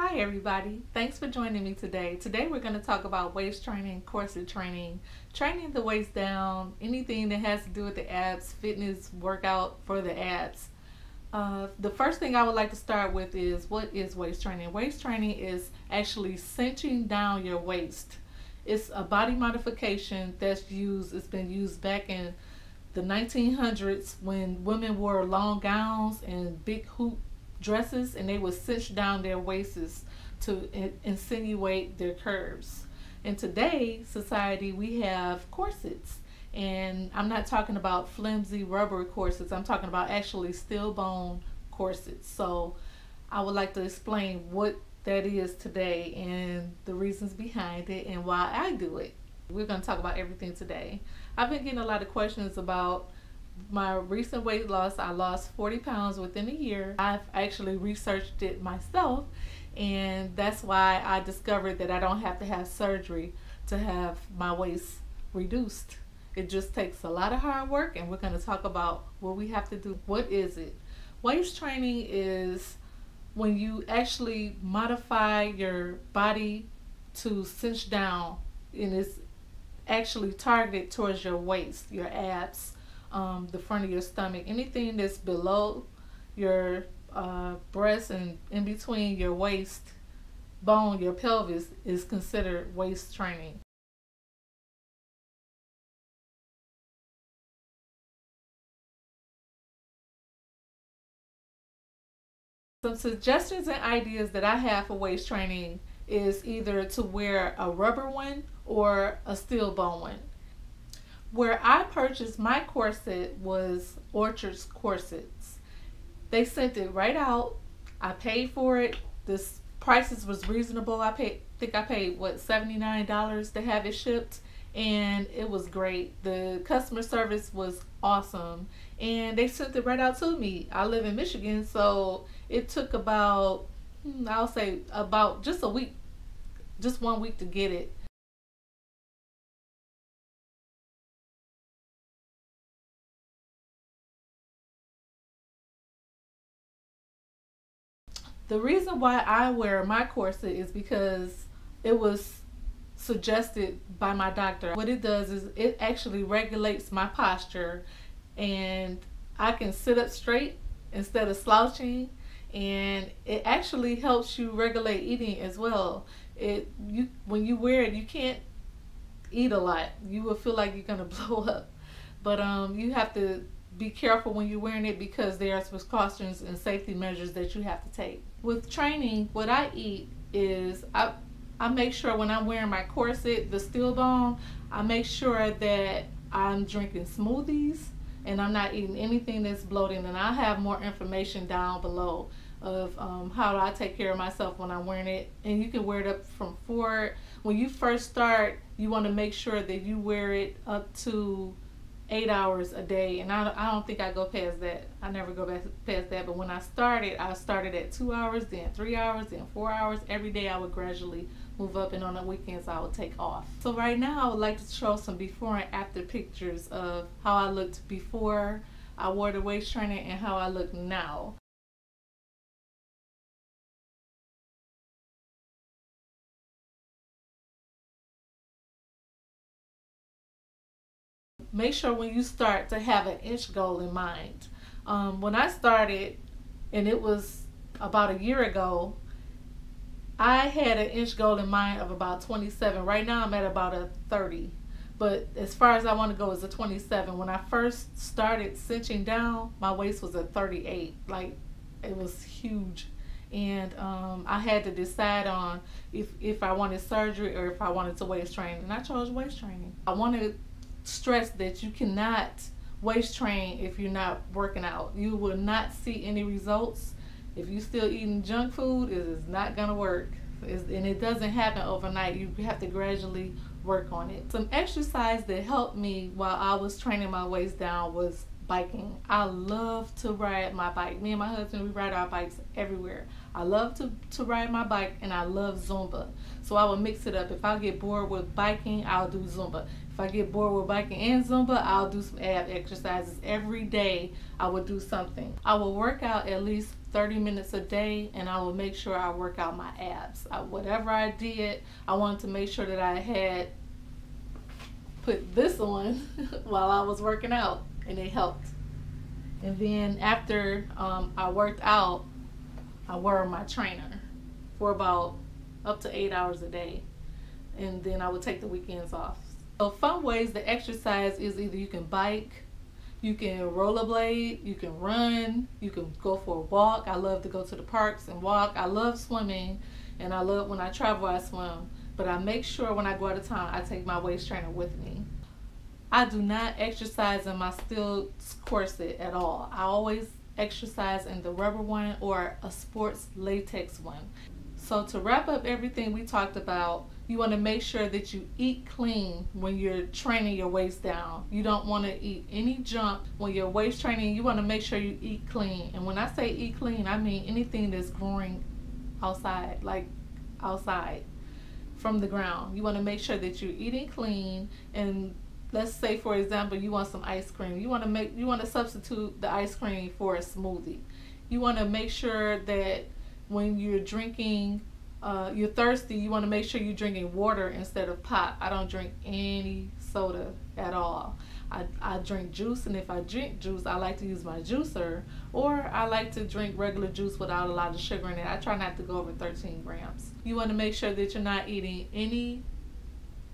Hi everybody, thanks for joining me today. Today we're going to talk about waist training, corset training, training the waist down, anything that has to do with the abs, fitness, workout for the abs. The first thing I would like to start with is, what is waist training? Waist training is actually cinching down your waist. It's a body modification that's used, it's been used back in the 1900s when women wore long gowns and big hoop dresses, and they would cinch down their waists to insinuate their curves. In today's society, we have corsets, and I'm not talking about flimsy rubber corsets. I'm talking about actually steel bone corsets. So I would like to explain what that is today and the reasons behind it and why I do it. We're going to talk about everything today. I've been getting a lot of questions about my recent weight loss. I lost 40 pounds within a year. I've actually researched it myself, and that's why I discovered that I don't have to have surgery to have my waist reduced. It just takes a lot of hard work, and we're going to talk about what we have to do. What is it? Waist training is when you actually modify your body to cinch down, and it's actually targeted towards your waist, your abs, the front of your stomach, anything that's below your breast and in between your waist bone, your pelvis, is considered waist training. Some suggestions and ideas that I have for waist training is either to wear a rubber one or a steel bone one. Where I purchased my corset was Orchard's Corsets. They sent it right out. I paid for it. The prices was reasonable. I think I paid what, $79 to have it shipped, and it was great. The customer service was awesome, and they sent it right out to me. I live in Michigan, so it took about, I'll say about just a week, just 1 week to get it. The reason why I wear my corset is because it was suggested by my doctor. What it does is it actually regulates my posture, and I can sit up straight instead of slouching, and it actually helps you regulate eating as well. When you wear it, you can't eat a lot. You will feel like you're gonna blow up, but you have to be careful when you're wearing it because there are precautions and safety measures that you have to take. With training, what I eat is I make sure when I'm wearing my corset, the steel bone, I make sure that I'm drinking smoothies and I'm not eating anything that's bloating. And I have more information down below of how do I take care of myself when I'm wearing it. And you can wear it up from forward. When you first start, you want to make sure that you wear it up to 8 hours a day, and I don't think I go past that. I never go past that. But when I started at 2 hours, then 3 hours, then 4 hours. Every day I would gradually move up, and on the weekends I would take off. So right now I would like to show some before and after pictures of how I looked before I wore the waist trainer and how I look now. Make sure when you start to have an inch goal in mind. When I started, and it was about a year ago, I had an inch goal in mind of about 27. Right now I'm at about a 30. But as far as I want to go is a 27. When I first started cinching down, my waist was a 38. Like, it was huge. And I had to decide on if I wanted surgery or if I wanted to waist train. And I chose waist training. I wanted stress that you cannot waist train if you're not working out. You will not see any results if you're still eating junk food. It is not gonna work, and it doesn't happen overnight. You have to gradually work on it. Some exercise that helped me while I was training my waist down was biking. I love to ride my bike. Me and my husband, we ride our bikes everywhere. I love to ride my bike, and I love Zumba. So I will mix it up. If I get bored with biking, I'll do Zumba. If I get bored with biking and Zumba, I'll do some ab exercises. Every day I will do something. I will work out at least 30 minutes a day, and I will make sure I work out my abs. Whatever I did, I wanted to make sure that I had put this on while I was working out, and it helped. And then after I worked out, I wore my trainer for about up to 8 hours a day, and then I would take the weekends off. So fun ways to exercise is either you can bike, you can rollerblade, you can run, you can go for a walk. I love to go to the parks and walk. I love swimming, and I love when I travel I swim. But I make sure when I go out of town I take my waist trainer with me. I do not exercise in my steel corset at all. I always exercise in the rubber one or a sports latex one. So to wrap up everything we talked about, you want to make sure that you eat clean when you're training your waist down. You don't want to eat any junk when you're waist training. You want to make sure you eat clean. And when I say eat clean, I mean anything that's growing outside, like outside from the ground. You want to make sure that you're eating clean. And let's say, for example, you want some ice cream. You want to substitute the ice cream for a smoothie. You want to make sure that when you're drinking, you're thirsty, you want to make sure you're drinking water instead of pop. I don't drink any soda at all. I drink juice, and if I drink juice, I like to use my juicer, or I like to drink regular juice without a lot of sugar in it. I try not to go over 13 grams. You want to make sure that you're not eating any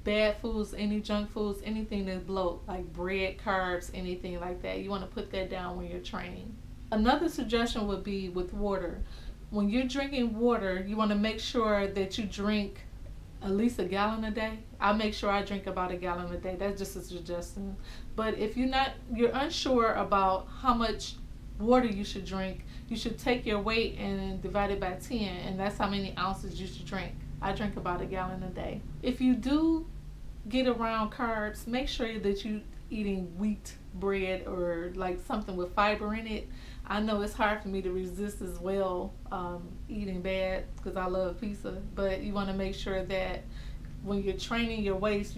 bad foods, any junk foods, anything that bloat, like bread, carbs, anything like that. You want to put that down when you're training. Another suggestion would be with water. When you're drinking water, you want to make sure that you drink at least a gallon a day. I make sure I drink about a gallon a day. That's just a suggestion. But if you're unsure about how much water you should drink, you should take your weight and divide it by 10, and that's how many ounces you should drink. I drink about a gallon a day. If you do get around carbs, make sure that you're eating wheat bread or like something with fiber in it. I know it's hard for me to resist as well, eating bad, because I love pizza, but you want to make sure that when you're training your waist,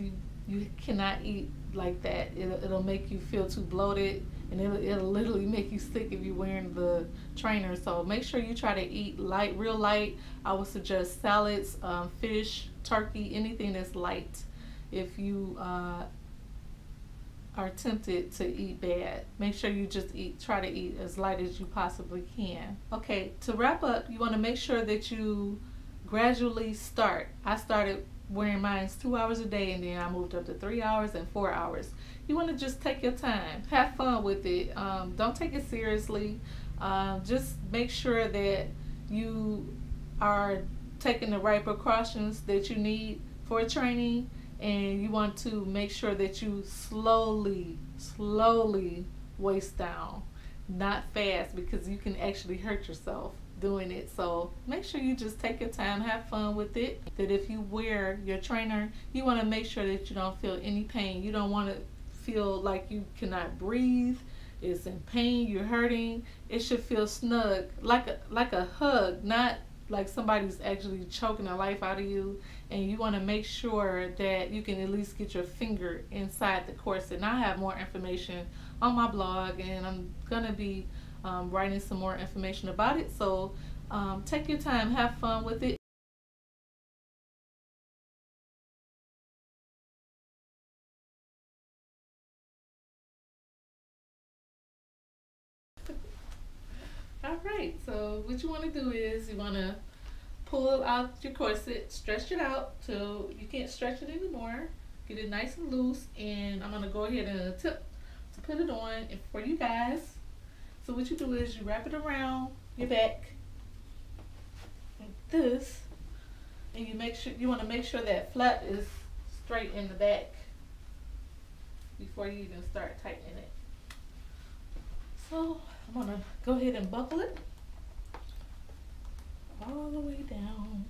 you cannot eat like that. It'll make you feel too bloated, and it'll literally make you sick if you're wearing the trainer. So make sure you try to eat light, real light. I would suggest salads, fish, turkey, anything that's light. If you are tempted to eat bad, make sure you just try to eat as light as you possibly can. Okay, to wrap up, you want to make sure that you gradually start. I started wearing mine 2 hours a day, and then I moved up to 3 hours and 4 hours. You want to just take your time, have fun with it. Don't take it seriously. Just make sure that you are taking the right precautions that you need for training. And you want to make sure that you slowly waist down, not fast, because you can actually hurt yourself doing it. So make sure you just take your time, have fun with it. That if you wear your trainer, you want to make sure that you don't feel any pain. You don't want to feel like you cannot breathe, it's in pain, you're hurting. It should feel snug, like a hug, not like somebody's actually choking the life out of you. And you want to make sure that you can at least get your finger inside the corset. And I have more information on my blog, and I'm gonna be writing some more information about it. So take your time, have fun with it. All right, so what you want to do is you want to pull out your corset, stretch it out till you can't stretch it anymore. Get it nice and loose, and I'm going to go ahead and attempt to put it on for you guys. So what you do is you wrap it around your back like this, and you want to make sure that flap is straight in the back before you even start tightening it. So I'm going to go ahead and buckle it all the way down.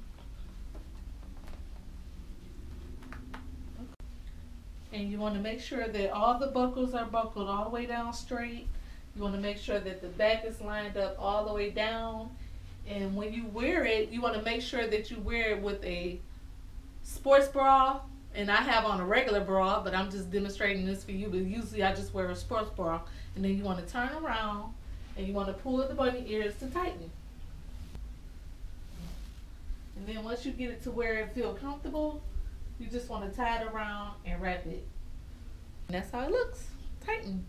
And you want to make sure that all the buckles are buckled all the way down straight. You want to make sure that the back is lined up all the way down. And when you wear it, you want to make sure that you wear it with a sports bra. And I have on a regular bra, but I'm just demonstrating this for you. But usually I just wear a sports bra. And then you want to turn around, and you want to pull the bunny ears to tighten. And then once you get it to where it feels comfortable, you just want to tie it around and wrap it. And that's how it looks. Tighten.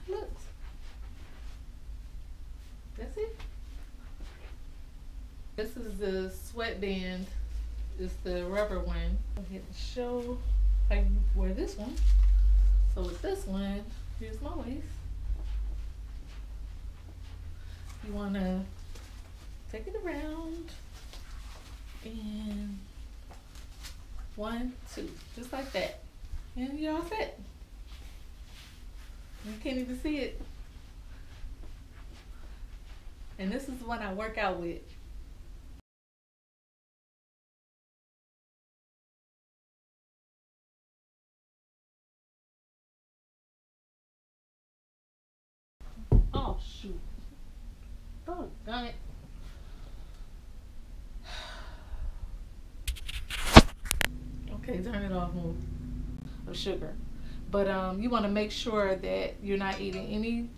Looks. That's it. This is the sweatband. It's the rubber one. Go ahead and show how you wear this one. So with this one, here's my waist. You want to take it around and 1, 2, just like that. And you're all set. You can't even see it. And this is the one I work out with. Oh shoot. Oh, got it. Okay, turn it off, move. Of sugar. But you want to make sure that you're not eating any